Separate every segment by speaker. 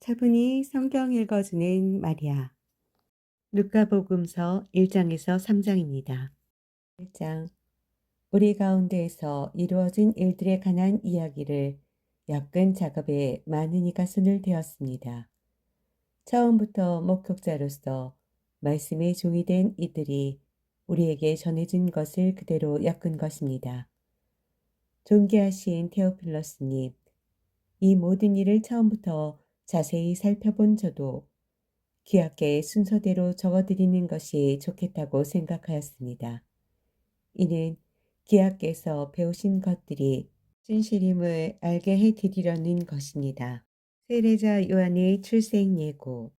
Speaker 1: 차분히 성경 읽어주는 마리아. 루카복음서 1장에서 3장입니다. 1장. 우리 가운데에서 이루어진 일들에 관한 이야기를 엮은 작업에 많은 이가 손을 대었습니다. 처음부터 목격자로서 말씀의 종이 된 이들이 우리에게 전해진 것을 그대로 엮은 것입니다. 존귀하신 테오필러스님, 이 모든 일을 처음부터 자세히 살펴본 저도 귀하게 순서대로 적어드리는 것이 좋겠다고 생각하였습니다. 이는 귀하께서 배우신 것들이 진실임을 알게 해드리려는 것입니다. 세례자 요한의 출생 예고.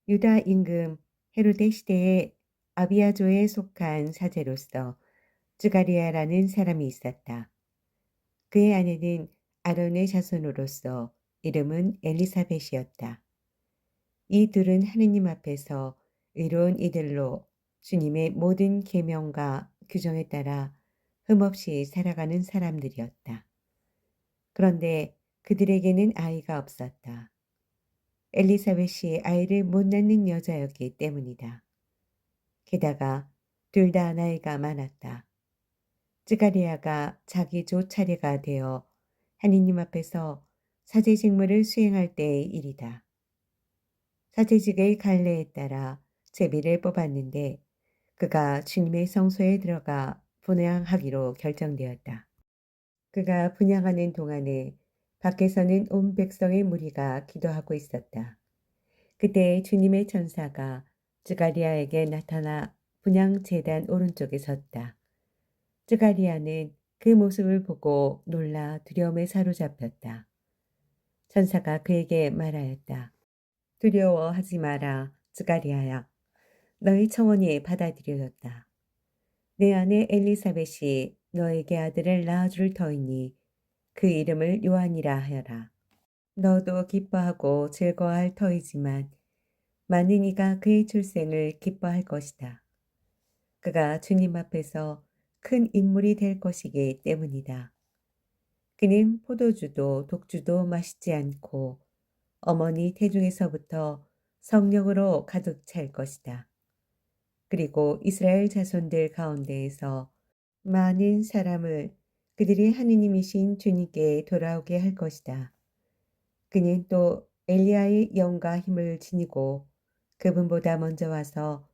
Speaker 1: 유다 임금 헤로데 시대에 아비아조에 속한 사제로서 즈가리아라는 사람이 있었다. 그의 아내는 아론의 자손으로서 이름은 엘리사벳이었다. 이 둘은 하느님 앞에서 의로운 이들로 주님의 모든 계명과 규정에 따라 흠없이 살아가는 사람들이었다. 그런데 그들에게는 아이가 없었다. 엘리사벳이 아이를 못 낳는 여자였기 때문이다. 게다가 둘 다 나이가 많았다. 즈가리아가 자기 조 차례가 되어 하느님 앞에서 사제 직무를 수행할 때의 일이다. 사제직의 갈례에 따라 제비를 뽑았는데 그가 주님의 성소에 들어가 분향하기로 결정되었다. 그가 분향하는 동안에 밖에서는 온 백성의 무리가 기도하고 있었다. 그때 주님의 천사가 즈가리아에게 나타나 분향 제단 오른쪽에 섰다. 즈가리아는 그 모습을 보고 놀라 두려움에 사로잡혔다. 천사가 그에게 말하였다. 두려워하지 마라, 즈가리아야. 너의 청혼이 받아들여졌다. 내 아내 엘리사벳이 너에게 아들을 낳아줄 터이니 그 이름을 요한이라 하여라. 너도 기뻐하고 즐거워할 터이지만 많은 이가 그의 출생을 기뻐할 것이다. 그가 주님 앞에서 큰 인물이 될 것이기 때문이다. 그는 포도주도 독주도 마시지 않고 어머니 태중에서부터 성령으로 가득 찰 것이다. 그리고 이스라엘 자손들 가운데에서 많은 사람을 그들이 하느님이신 주님께 돌아오게 할 것이다. 그는 또 엘리야의 영과 힘을 지니고 그분보다 먼저 와서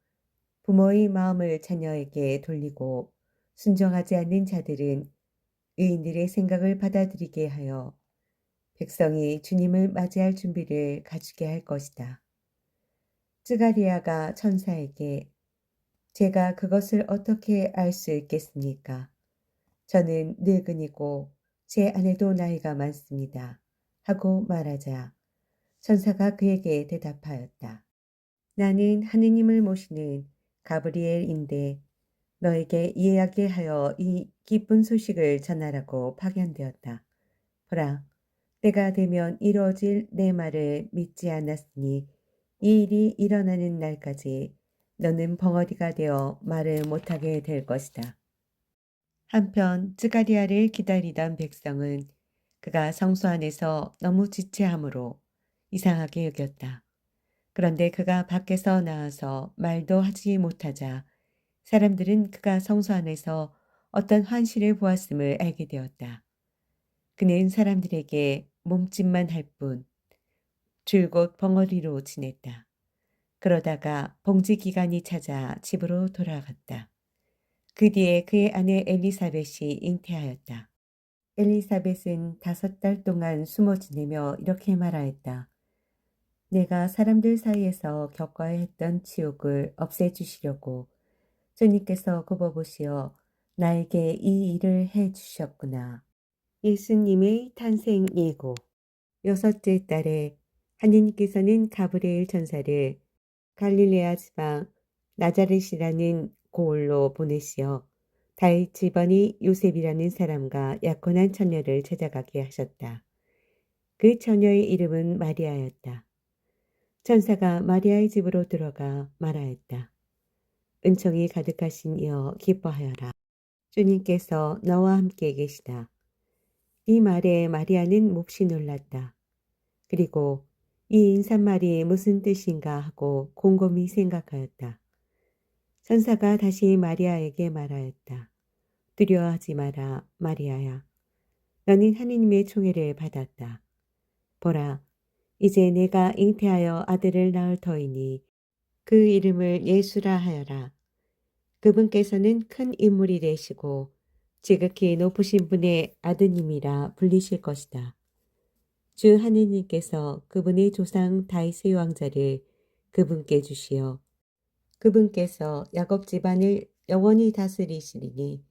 Speaker 1: 부모의 마음을 자녀에게 돌리고 순종하지 않는 자들은 의인들의 생각을 받아들이게 하여 백성이 주님을 맞이할 준비를 갖추게 할 것이다. 즈가리아가 천사에게 제가 그것을 어떻게 알 수 있겠습니까? 저는 늙은이고 제 아내도 나이가 많습니다. 하고 말하자 천사가 그에게 대답하였다. 나는 하느님을 모시는 가브리엘인데 너에게 이해하게 하여 이 기쁜 소식을 전하라고 파견되었다. 보라, 때가 되면 이루어질 내 말을 믿지 않았으니 이 일이 일어나는 날까지 너는 벙어리가 되어 말을 못하게 될 것이다. 한편 즈가리아를 기다리던 백성은 그가 성소 안에서 너무 지체하므로 이상하게 여겼다. 그런데 그가 밖에서 나와서 말도 하지 못하자 사람들은 그가 성소 안에서 어떤 환시를 보았음을 알게 되었다. 그는 사람들에게 몸짓만 할 뿐 줄곧 벙어리로 지냈다. 그러다가 봉지 기간이 찾아 집으로 돌아갔다. 그 뒤에 그의 아내 엘리사벳이 잉태하였다. 엘리사벳은 5달 동안 숨어 지내며 이렇게 말하였다. 내가 사람들 사이에서 겪어야 했던 치욕을 없애주시려고 주님께서 굽어보시어 나에게 이 일을 해주셨구나. 예수님의 탄생 예고. 6째 달에 하느님께서는 가브리엘 천사를 갈릴레아 지방 나자렛이라는 고을로 보내시어 다윗 집안의 요셉이라는 사람과 약혼한 처녀를 찾아가게 하셨다. 그 처녀의 이름은 마리아였다. 천사가 마리아의 집으로 들어가 말하였다. 은총이 가득하신 이여 기뻐하여라. 주님께서 너와 함께 계시다. 이 말에 마리아는 몹시 놀랐다. 그리고 이 인사말이 무슨 뜻인가 하고 곰곰이 생각하였다. 천사가 다시 마리아에게 말하였다. 두려워하지 마라, 마리아야. 너는 하느님의 총애를 받았다. 보라, 이제 내가 잉태하여 아들을 낳을 터이니 그 이름을 예수라 하여라. 그분께서는 큰 인물이 되시고 지극히 높으신 분의 아드님이라 불리실 것이다. 주 하느님께서 그분의 조상 다윗의 왕자를 그분께 주시어 그분께서 야곱 집안을 영원히 다스리시리니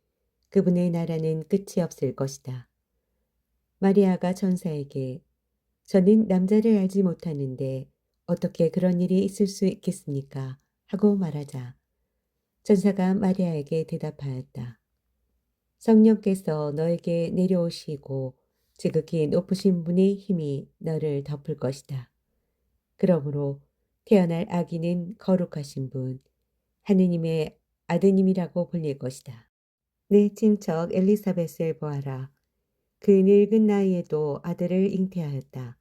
Speaker 1: 그분의 나라는 끝이 없을 것이다. 마리아가 천사에게 저는 남자를 알지 못하는데 어떻게 그런 일이 있을 수 있겠습니까? 하고 말하자 천사가 마리아에게 대답하였다. 성령께서 너에게 내려오시고 지극히 높으신 분의 힘이 너를 덮을 것이다. 그러므로 태어날 아기는 거룩하신 분, 하느님의 아드님이라고 불릴 것이다. 내 친척 엘리사벳을 보아라. 그 늙은 나이에도 아들을 잉태하였다.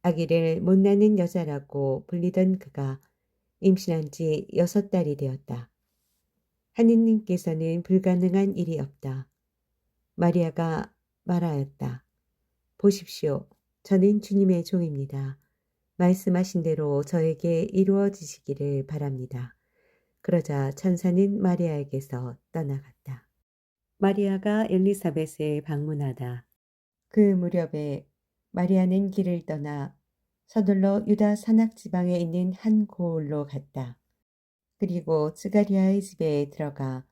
Speaker 1: 아기를 못 낳는 여자라고 불리던 그가 임신한 지 6달이 되었다. 하느님께서는 불가능한 일이 없다. 마리아가 말하였다. 보십시오. 저는 주님의 종입니다. 말씀하신 대로 저에게 이루어지시기를 바랍니다. 그러자 천사는 마리아에게서 떠나갔다. 마리아가 엘리사벳을 방문하다. 그 무렵에 마리아는 길을 떠나 서둘러 유다 산악 지방에 있는 한 고을로 갔다. 그리고 스가리아의 집에 들어가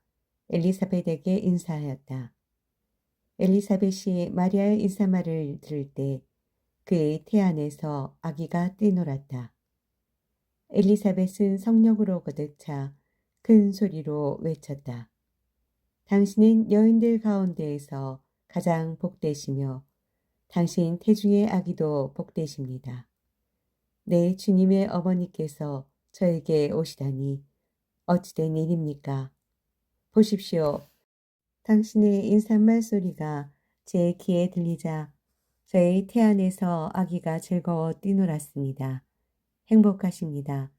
Speaker 1: 엘리사벳에게 인사하였다. 엘리사벳이 마리아의 인사말을 들을 때 그의 태안에서 아기가 뛰놀았다. 엘리사벳은 성령으로 거듭 차 큰 소리로 외쳤다. 당신은 여인들 가운데에서 가장 복되시며 당신 태중의 아기도 복되십니다. 내 주님의 어머니께서 저에게 오시다니 어찌된 일입니까? 보십시오. 당신의 인사말 소리가 제 귀에 들리자 저의 태안에서 아기가 즐거워 뛰놀았습니다. 행복하십니다.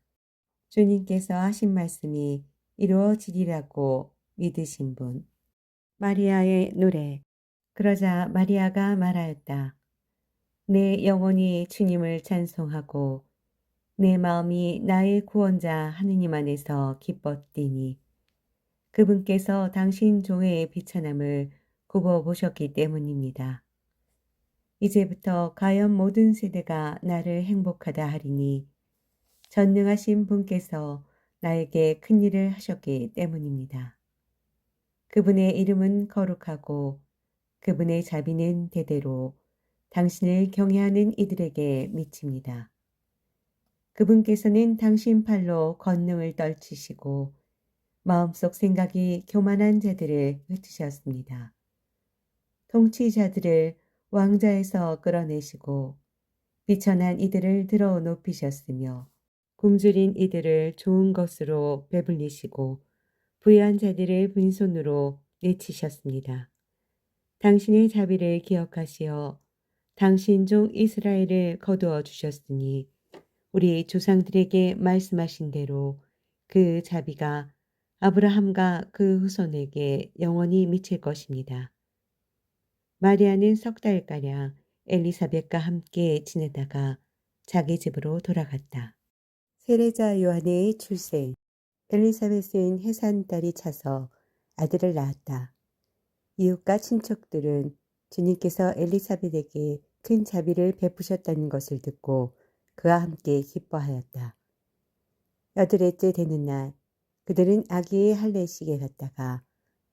Speaker 1: 주님께서 하신 말씀이 이루어지리라고 믿으신 분. 마리아의 노래. 그러자 마리아가 말하였다. 내 영혼이 주님을 찬송하고 내 마음이 나의 구원자 하느님 안에서 기뻤디니 그분께서 당신 종의 비천함을 굽어보셨기 때문입니다. 이제부터 가연 모든 세대가 나를 행복하다 하리니 전능하신 분께서 나에게 큰 일을 하셨기 때문입니다. 그분의 이름은 거룩하고 그분의 자비는 대대로 당신을 경외하는 이들에게 미칩니다. 그분께서는 당신 팔로 권능을 떨치시고 마음속 생각이 교만한 자들을 흩으셨습니다. 통치자들을 왕자에서 끌어내시고 비천한 이들을 들어 높이셨으며 굶주린 이들을 좋은 것으로 배불리시고 부유한 자들을 빈손으로 내치셨습니다. 당신의 자비를 기억하시어 당신 종 이스라엘을 거두어 주셨으니 우리 조상들에게 말씀하신 대로 그 자비가 아브라함과 그 후손에게 영원히 미칠 것입니다. 마리아는 3달가량 엘리사벳과 함께 지내다가 자기 집으로 돌아갔다. 세례자 요한의 출생. 엘리사벳은 해산달이 차서 아들을 낳았다. 이웃과 친척들은 주님께서 엘리사벳에게 큰 자비를 베푸셨다는 것을 듣고 그와 함께 기뻐하였다. 8일째 되는 날 그들은 아기의 할례식에 갔다가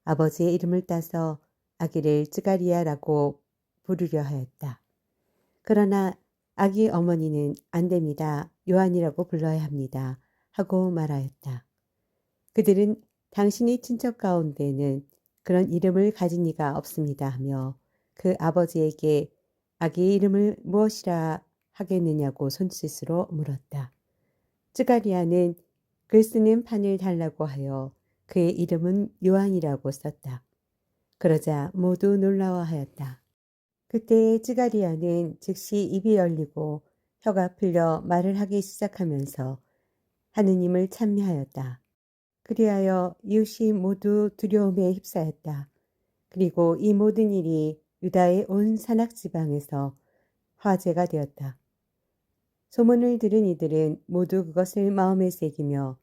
Speaker 1: 아버지의 이름을 따서 아기를 쯔가리아라고 부르려 하였다. 그러나 아기 어머니는 안 됩니다. 요한이라고 불러야 합니다. 하고 말하였다. 그들은 당신의 친척 가운데는 그런 이름을 가진 이가 없습니다 하며 그 아버지에게 아기의 이름을 무엇이라 하겠느냐고 손짓으로 물었다. 쯔가리아는 글 쓰는 판을 달라고 하여 그의 이름은 요한이라고 썼다. 그러자 모두 놀라워하였다. 그때 쯔가리아는 즉시 입이 열리고 혀가 풀려 말을 하기 시작하면서 하느님을 찬미하였다. 그리하여 이웃이 모두 두려움에 휩싸였다. 그리고 이 모든 일이 유다의 온 산악지방에서 화제가 되었다. 소문을 들은 이들은 모두 그것을 마음에 새기며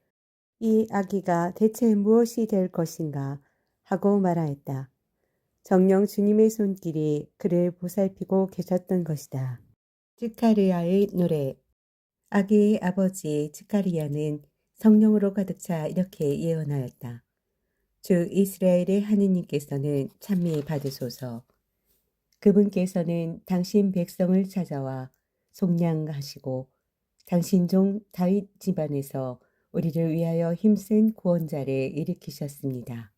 Speaker 1: 이 아기가 대체 무엇이 될 것인가 하고 말하였다. 정녕 주님의 손길이 그를 보살피고 계셨던 것이다. 즈카리아의 노래. 아기의 아버지 즈카리아는 성령으로 가득 차 이렇게 예언하였다. 주 이스라엘의 하느님께서는 찬미 받으소서. 그분께서는 당신 백성을 찾아와 속량하시고 당신 종 다윗 집안에서 우리를 위하여 힘쓴 구원자를 일으키셨습니다.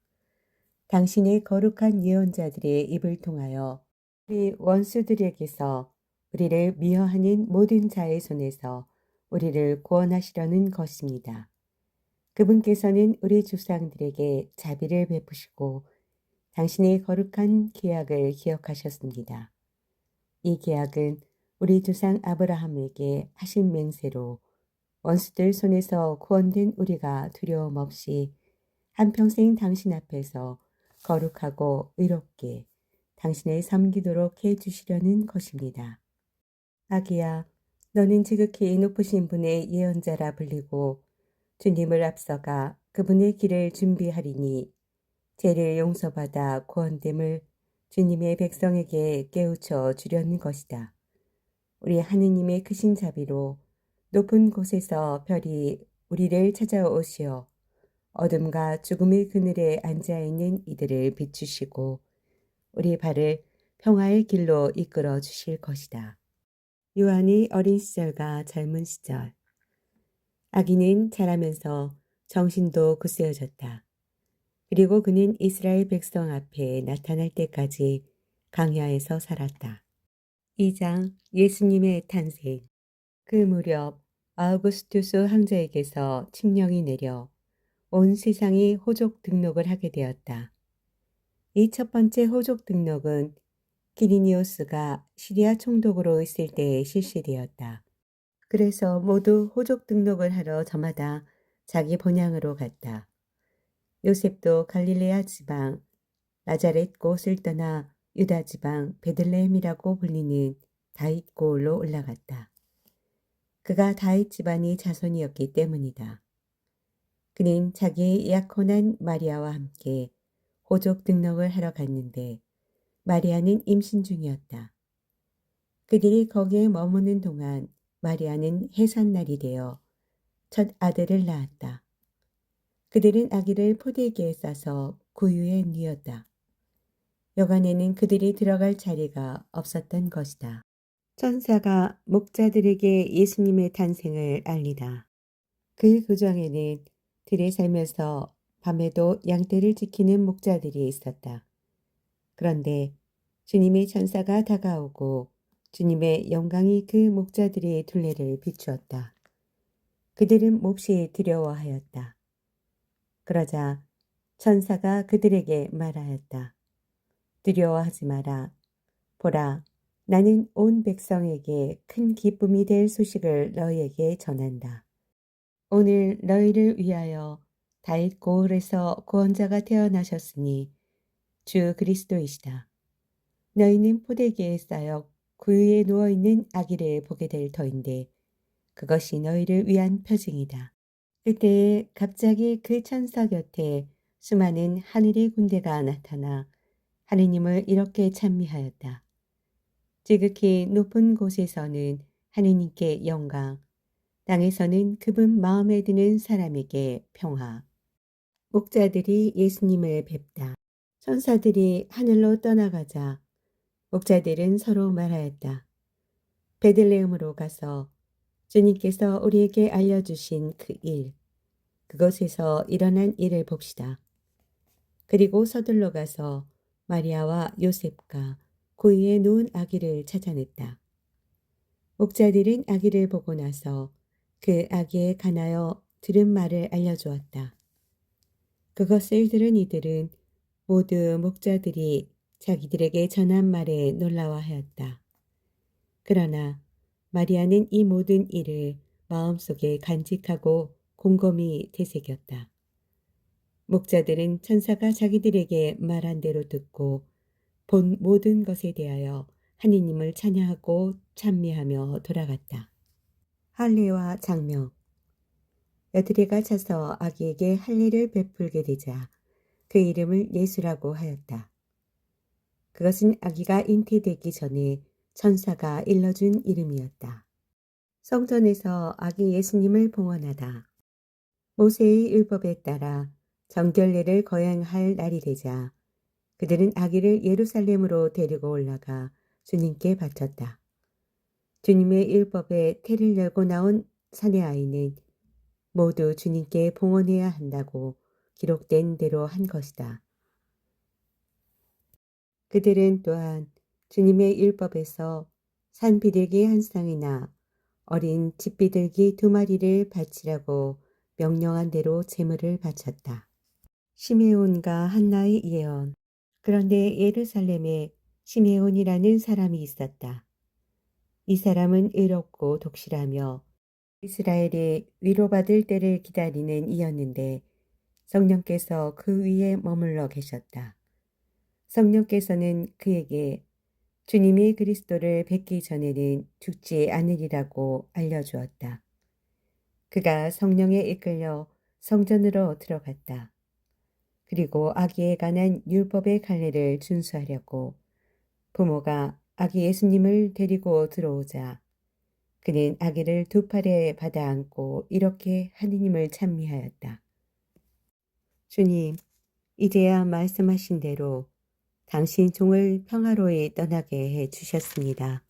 Speaker 1: 당신의 거룩한 예언자들의 입을 통하여 우리 원수들에게서 우리를 미워하는 모든 자의 손에서 우리를 구원하시려는 것입니다. 그분께서는 우리 조상들에게 자비를 베푸시고 당신의 거룩한 계약을 기억하셨습니다. 이 계약은 우리 조상 아브라함에게 하신 맹세로 원수들 손에서 구원된 우리가 두려움 없이 한평생 당신 앞에서 거룩하고 의롭게 당신을 섬기도록 해주시려는 것입니다. 아기야, 너는 지극히 높으신 분의 예언자라 불리고 주님을 앞서가 그분의 길을 준비하리니 죄를 용서받아 구원됨을 주님의 백성에게 깨우쳐 주려는 것이다. 우리 하느님의 크신 자비로 높은 곳에서 별이 우리를 찾아오시어 어둠과 죽음의 그늘에 앉아있는 이들을 비추시고 우리 발을 평화의 길로 이끌어 주실 것이다. 요한의 어린 시절과 젊은 시절. 아기는 자라면서 정신도 굳세어졌다. 그리고 그는 이스라엘 백성 앞에 나타날 때까지 강야에서 살았다. 2장 예수님의 탄생. 그 무렵 아우구스투스 황제에게서 칙령이 내려 온 세상이 호족 등록을 하게 되었다. 이 첫 번째 호족 등록은 기리니오스가 시리아 총독으로 있을 때에 실시되었다. 그래서 모두 호족 등록을 하러 저마다 자기 본향으로 갔다. 요셉도 갈릴레아 지방 나자렛 곳을 떠나 유다 지방 베들레헴이라고 불리는 다윗 고을로 올라갔다. 그가 다윗 집안의 자손이었기 때문이다. 그는 자기의 약혼한 마리아와 함께 호족 등록을 하러 갔는데 마리아는 임신 중이었다. 그들이 거기에 머무는 동안 마리아는 해산날이 되어 첫 아들을 낳았다. 그들은 아기를 포대기에 싸서 구유에 뉘었다. 여간에는 그들이 들어갈 자리가 없었던 것이다. 천사가 목자들에게 예수님의 탄생을 알리다. 그 구정에는 들에 살면서 밤에도 양떼를 지키는 목자들이 있었다. 그런데 주님의 천사가 다가오고 주님의 영광이 그 목자들의 둘레를 비추었다. 그들은 몹시 두려워하였다. 그러자 천사가 그들에게 말하였다. 두려워하지 마라. 보라, 나는 온 백성에게 큰 기쁨이 될 소식을 너희에게 전한다. 오늘 너희를 위하여 다윗 고을에서 구원자가 태어나셨으니 주 그리스도이시다. 너희는 포대기에 쌓여 구유에 누워있는 아기를 보게 될 터인데 그것이 너희를 위한 표징이다. 그때에 갑자기 그 천사 곁에 수많은 하늘의 군대가 나타나 하느님을 이렇게 찬미하였다. 지극히 높은 곳에서는 하느님께 영광, 땅에서는 그분 마음에 드는 사람에게 평화. 목자들이 예수님을 뵙다. 천사들이 하늘로 떠나가자 목자들은 서로 말하였다. 베들레헴으로 가서 주님께서 우리에게 알려주신 그 일, 그것에서 일어난 일을 봅시다. 그리고 서둘러 가서 마리아와 요셉과 구유에 누운 아기를 찾아냈다. 목자들은 아기를 보고 나서 그 아기에 관하여 들은 말을 알려주었다. 그것을 들은 이들은 모두 목자들이 자기들에게 전한 말에 놀라워하였다. 그러나 마리아는 이 모든 일을 마음속에 간직하고 곰곰이 되새겼다. 목자들은 천사가 자기들에게 말한 대로 듣고 본 모든 것에 대하여 하느님을 찬양하고 찬미하며 돌아갔다. 할례와 장명. 여드레가 차서 아기에게 할례를 베풀게 되자 그 이름을 예수라고 하였다. 그것은 아기가 잉태되기 전에 천사가 일러준 이름이었다. 성전에서 아기 예수님을 봉헌하다. 모세의 율법에 따라 정결례를 거행할 날이 되자 그들은 아기를 예루살렘으로 데리고 올라가 주님께 바쳤다. 주님의 율법에 태를 열고 나온 사내 아이는 모두 주님께 봉헌해야 한다고 기록된 대로 한 것이다. 그들은 또한 주님의 율법에서 산비둘기 한 쌍이나 어린 집비둘기 2마리를 바치라고 명령한 대로 제물을 바쳤다. 시메온과 한나의 예언. 그런데 예루살렘에 시메온이라는 사람이 있었다. 이 사람은 의롭고 독실하며 이스라엘이 위로받을 때를 기다리는 이였는데 성령께서 그 위에 머물러 계셨다. 성령께서는 그에게 주님이 그리스도를 뵙기 전에는 죽지 않으리라고 알려주었다. 그가 성령에 이끌려 성전으로 들어갔다. 그리고 아기에 관한 율법의 갈례를 준수하려고 부모가 아기 예수님을 데리고 들어오자 그는 아기를 2팔에 받아 안고 이렇게 하느님을 찬미하였다. 주님, 이제야 말씀하신 대로 당신 종을 평화로이 떠나게 해 주셨습니다.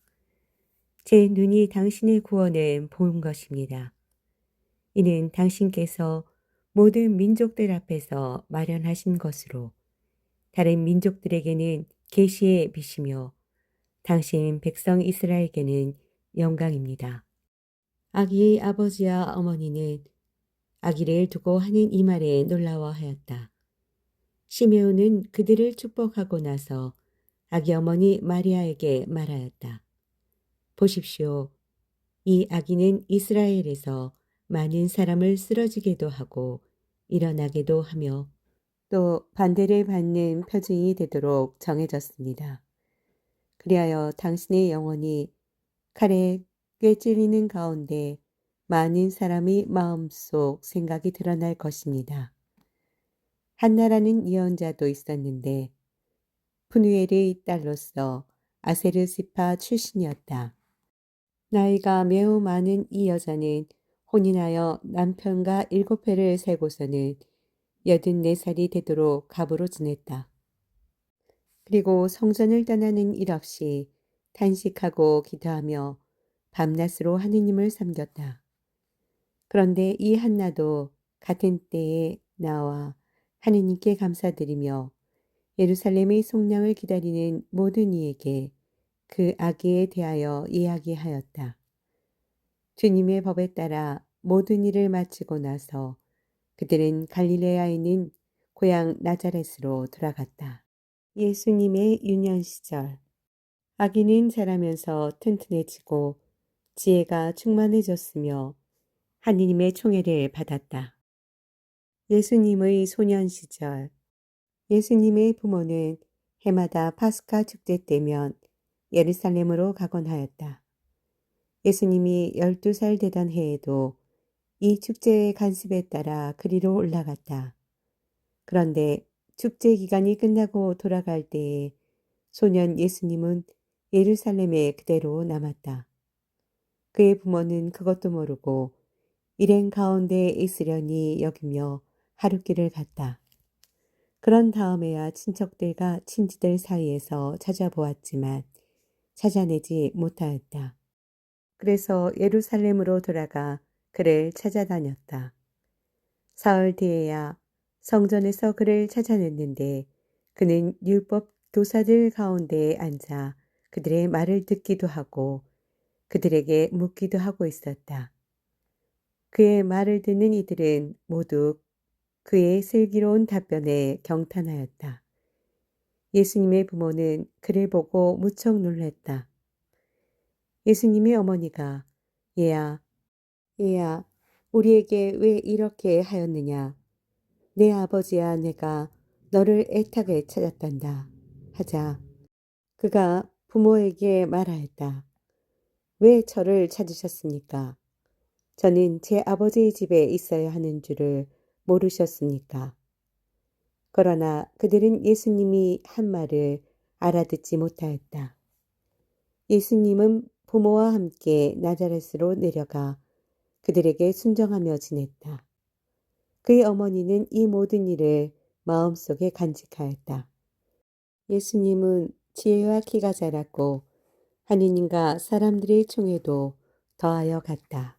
Speaker 1: 제 눈이 당신의 구원을 본 것입니다. 이는 당신께서 모든 민족들 앞에서 마련하신 것으로 다른 민족들에게는 계시의 빛이며 당신 백성 이스라엘에게는 영광입니다. 아기의 아버지와 어머니는 아기를 두고 하는 이 말에 놀라워하였다. 시메온은 그들을 축복하고 나서 아기 어머니 마리아에게 말하였다. 보십시오. 이 아기는 이스라엘에서 많은 사람을 쓰러지게도 하고 일어나게도 하며 또 반대를 받는 표징이 되도록 정해졌습니다. 그리하여 당신의 영혼이 칼에 꿰찔리는 가운데 많은 사람의 마음속 생각이 드러날 것입니다. 한나라는 예언자도 있었는데 푸누엘의 딸로서 아세르시파 출신이었다. 나이가 매우 많은 이 여자는 혼인하여 남편과 7회를 살고서는 84살이 되도록 갑으로 지냈다. 그리고 성전을 떠나는 일 없이 탄식하고 기도하며 밤낮으로 하느님을 섬겼다. 그런데 이 한나도 같은 때에 나와 하느님께 감사드리며 예루살렘의 속량을 기다리는 모든 이에게 그 아기에 대하여 이야기하였다. 주님의 법에 따라 모든 일을 마치고 나서 그들은 갈릴레아에 있는 고향 나자렛으로 돌아갔다. 예수님의 유년 시절. 아기는 자라면서 튼튼해지고 지혜가 충만해졌으며 하느님의 총애를 받았다. 예수님의 소년 시절. 예수님의 부모는 해마다 파스카 축제 때면 예루살렘으로 가곤 하였다. 예수님이 12살 되던 해에도 이 축제의 간습에 따라 그리로 올라갔다. 그런데 축제 기간이 끝나고 돌아갈 때에 소년 예수님은 예루살렘에 그대로 남았다. 그의 부모는 그것도 모르고 일행 가운데 있으려니 여기며 하룻길을 갔다. 그런 다음에야 친척들과 친지들 사이에서 찾아보았지만 찾아내지 못하였다. 그래서 예루살렘으로 돌아가 그를 찾아다녔다. 사흘 뒤에야 성전에서 그를 찾아냈는데 그는 율법 교사들 가운데 앉아 그들의 말을 듣기도 하고 그들에게 묻기도 하고 있었다. 그의 말을 듣는 이들은 모두 그의 슬기로운 답변에 경탄하였다. 예수님의 부모는 그를 보고 무척 놀랐다. 예수님의 어머니가 얘야, 얘야, 우리에게 왜 이렇게 하였느냐? 내 아버지와 내가 너를 애타게 찾았단다. 하자 그가 부모에게 말하였다. 왜 저를 찾으셨습니까? 저는 제 아버지의 집에 있어야 하는 줄을 모르셨습니까? 그러나 그들은 예수님이 한 말을 알아듣지 못하였다. 예수님은 부모와 함께 나자렛으로 내려가 그들에게 순정하며 지냈다. 그의 어머니는 이 모든 일을 마음속에 간직하였다. 예수님은 지혜와 키가 자랐고 하느님과 사람들의 총에도 더하여 갔다.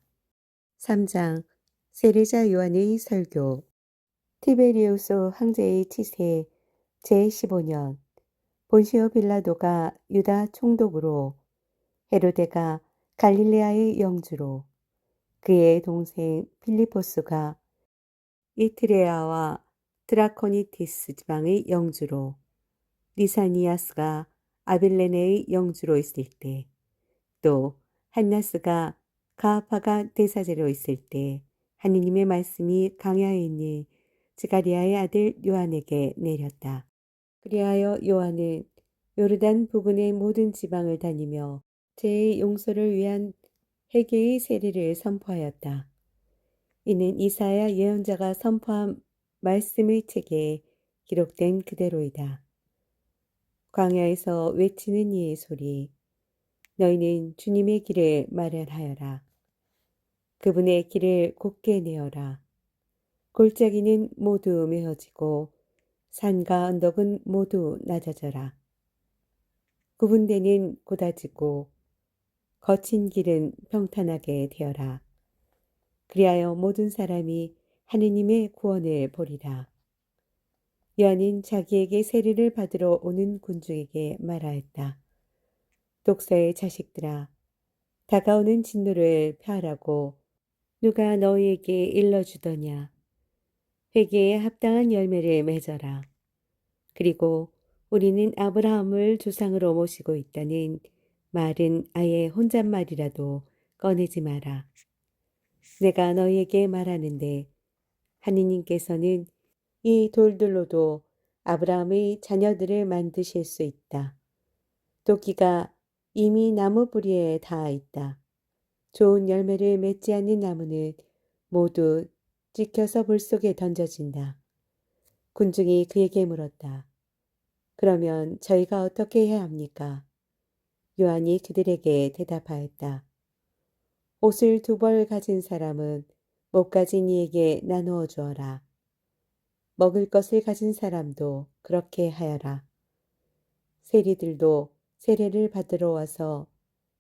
Speaker 1: 3장 세례자 요한의 설교 티베리우스 황제의 치세 제15년 본시오 빌라도가 유다 총독으로 헤로데가 갈릴레아의 영주로 그의 동생 필리포스가 이트레아와 드라코니티스 지방의 영주로 리사니아스가 아빌레네의 영주로 있을 때 또 한나스가 가파가 대사제로 있을 때 하느님의 말씀이 강야에 있는 스가리아의 아들 요한에게 내렸다. 그리하여 요한은 요르단 부근의 모든 지방을 다니며 죄의 용서를 위한 회개의 세례를 선포하였다. 이는 이사야 예언자가 선포한 말씀의 책에 기록된 그대로이다. 광야에서 외치는 이의 소리 너희는 주님의 길을 마련하여라. 그분의 길을 곧게 내어라. 골짜기는 모두 메어지고 산과 언덕은 모두 낮아져라. 구분대는 곧아지고 거친 길은 평탄하게 되어라. 그리하여 모든 사람이 하느님의 구원을 보리라. 요한은 자기에게 세례를 받으러 오는 군중에게 말하였다. 독사의 자식들아, 다가오는 진노를 펴라고 누가 너희에게 일러주더냐. 회개에 합당한 열매를 맺어라. 그리고 우리는 아브라함을 조상으로 모시고 있다는 말은 아예 혼잣말이라도 꺼내지 마라. 내가 너희에게 말하는데 하느님께서는 이 돌들로도 아브라함의 자녀들을 만드실 수 있다. 도끼가 이미 나무 뿌리에 닿아 있다. 좋은 열매를 맺지 않는 나무는 모두 찍혀서 불 속에 던져진다. 군중이 그에게 물었다. 그러면 저희가 어떻게 해야 합니까? 요한이 그들에게 대답하였다. 옷을 2벌 가진 사람은 못 가진 이에게 나누어 주어라. 먹을 것을 가진 사람도 그렇게 하여라. 세리들도 세례를 받으러 와서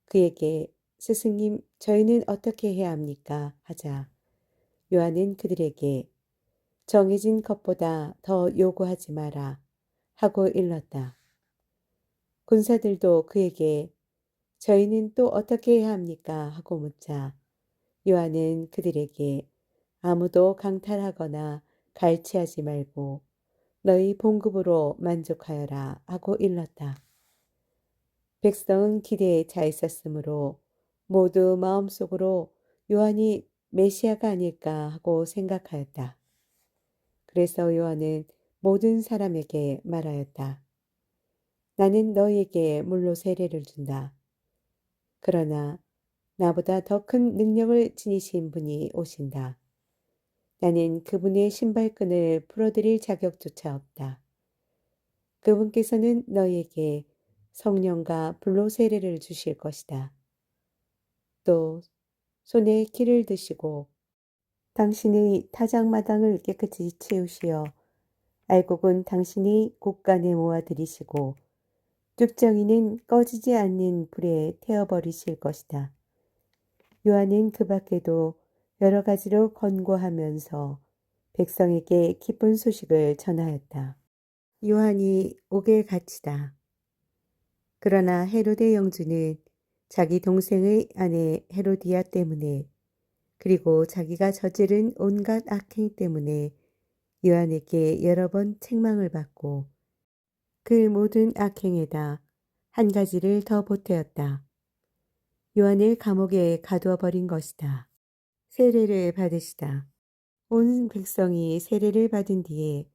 Speaker 1: 그에게 스승님 저희는 어떻게 해야 합니까? 하자. 요한은 그들에게 정해진 것보다 더 요구하지 마라 하고 일렀다. 군사들도 그에게 저희는 또 어떻게 해야 합니까? 하고 묻자 요한은 그들에게 아무도 강탈하거나 갈취하지 말고 너희 봉급으로 만족하여라 하고 일렀다. 백성은 기대에 차 있었으므로 모두 마음속으로 요한이 메시아가 아닐까 하고 생각하였다. 그래서 요한은 모든 사람에게 말하였다. 나는 너희에게 물로 세례를 준다. 그러나 나보다 더 큰 능력을 지니신 분이 오신다. 나는 그분의 신발끈을 풀어드릴 자격조차 없다. 그분께서는 너희에게 성령과 불로 세례를 주실 것이다. 또 손에 키를 드시고 당신의 타작마당을 깨끗이 치우시어 알곡은 당신이 곳간에 모아들이시고 쭉정이는 꺼지지 않는 불에 태워버리실 것이다. 요한은 그 밖에도 여러 가지로 권고하면서 백성에게 기쁜 소식을 전하였다. 요한이 옥에 갇히다. 그러나 헤로데 영주는 자기 동생의 아내 헤로디아 때문에 그리고 자기가 저지른 온갖 악행 때문에 요한에게 여러 번 책망을 받고 그 모든 악행에다 한 가지를 더 보태었다. 요한을 감옥에 가두어 버린 것이다. 세례를 받으시다. 온 백성이 세례를 받은 뒤에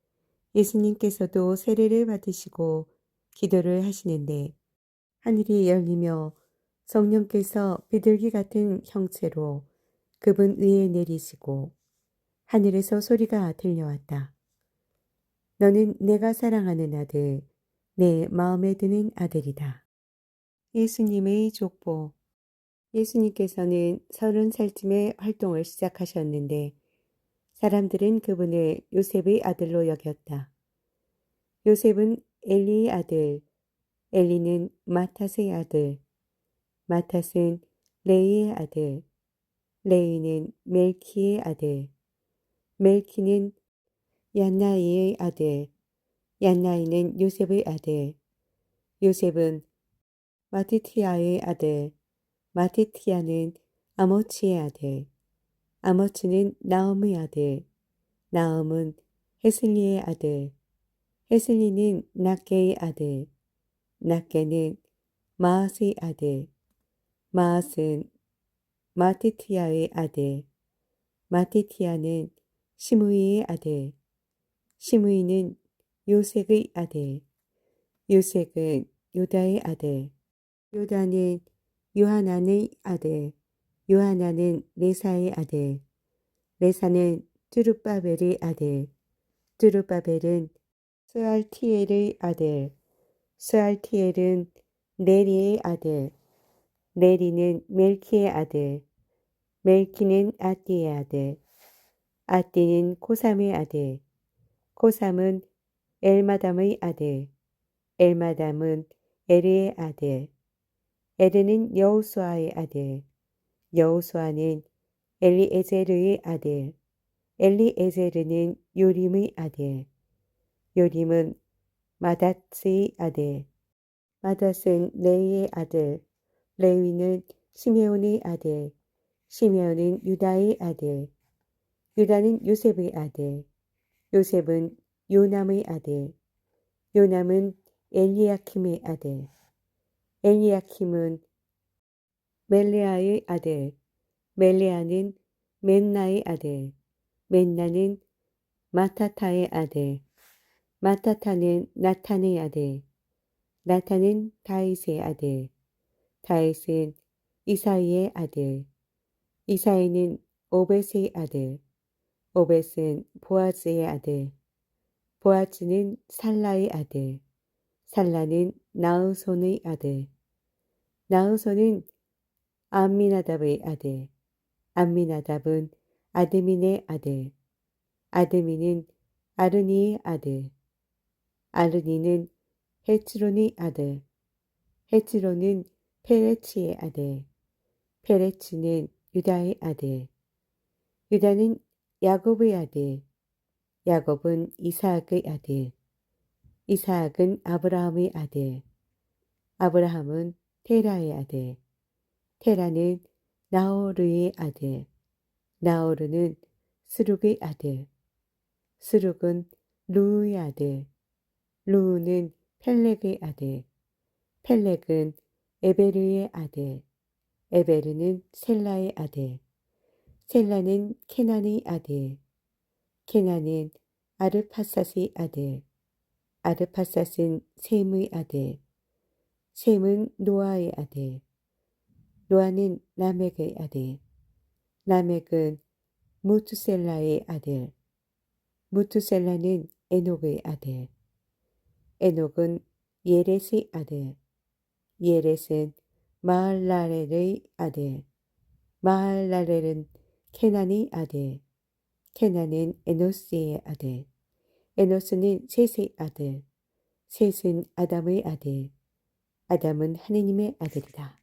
Speaker 1: 예수님께서도 세례를 받으시고 기도를 하시는데 하늘이 열리며 성령께서 비둘기 같은 형체로 그분 위에 내리시고 하늘에서 소리가 들려왔다. 너는 내가 사랑하는 아들, 내 마음에 드는 아들이다. 예수님의 족보. 예수님께서는 30살쯤에 활동을 시작하셨는데 사람들은 그분을 요셉의 아들로 여겼다. 요셉은 엘리의 아들, 엘리는 마탓의 아들, 마탓은 레이의 아들, 레이는 멜키의 아들, 멜키는 얀나이의 아들, 얀나이는 요셉의 아들, 요셉은 마티티아의 아들, 마티티아는 아모치의 아들, 아모치는 나움의 아들, 나움은 헤슬리의 아들, 헤슬리는 낫게의 아들, 낫게는 마앗의 아들, 마앗은 마티티아의 아들, 마티티아는 시므이의 아들, 시므이는 요색의 아들, 요색은 요다의 아들, 요다는 요하난의 아들, 요하난은 레사의 아들, 레사는 뚜룹바벨의 아들, 뚜룹바벨은 스알티엘의 아들, 스알티엘은 네리의 아들, 네리는 멜키의 아들, 멜키는 아띠의 아들, 아띠는 코삼의 아들, 코삼은 엘마담의 아들, 엘마담은 에르의 아들, 에르는 여호수아의 아들, 여호수아는 엘리에제르의 아들, 엘리에제르는 요림의 아들, 요림은 마닷의 아들, 마닷은 레이의 아들, 레위는 시메온의 아들, 시메온은 유다의 아들, 유다는 요셉의 아들, 요셉은 요남의 아들, 요남은 엘리야킴의 아들, 엘리야킴은 멜레아의 아들, 멜레아는 맨나의 아들, 맨나는 마타타의 아들, 마타타는 나탄의 아들, 나탄은 다윗의 아들, 다윗은 이사이의 아들, 이사이는 오벳의 아들, 오벳은 보아즈의 아들, 보아즈는 살라의 아들, 살라는 나으손의 아들, 나으손은 암미나답의 아들, 암미나답은 아드민의 아들, 아드민은 아르니의 아들, 아르니는 헤츠론의 아들, 헤츠론은 페레치의 아들, 페레치는 유다의 아들, 유다는 야곱의 아들, 야곱은 이사학의 아들, 이사학은 아브라함의 아들, 아브라함은 테라의 아들, 테라는 나호르의 아들, 나호르는 스룩의 아들, 스룩은 루의 아들, 루는 펠렉의 아들, 펠렉은 에베르의 아들, 에베르는 셀라의 아들, 셀라는 케난의 아들, 케난은 아르파삿의 아들, 아르파삿은 셈의 아들, 셈은 노아의 아들, 노아는 라멕의 아들, 라멕은 무투셀라의 아들, 무투셀라는 에녹의 아들, 에녹은 예렛의 아들, 예렛은 마할랄엘의 아들, 마할랄엘은 케난의 아들, 케난은 에노스의 아들, 에노스는 셋의 아들, 셋은 아담의 아들, 아담은 하느님의 아들이다.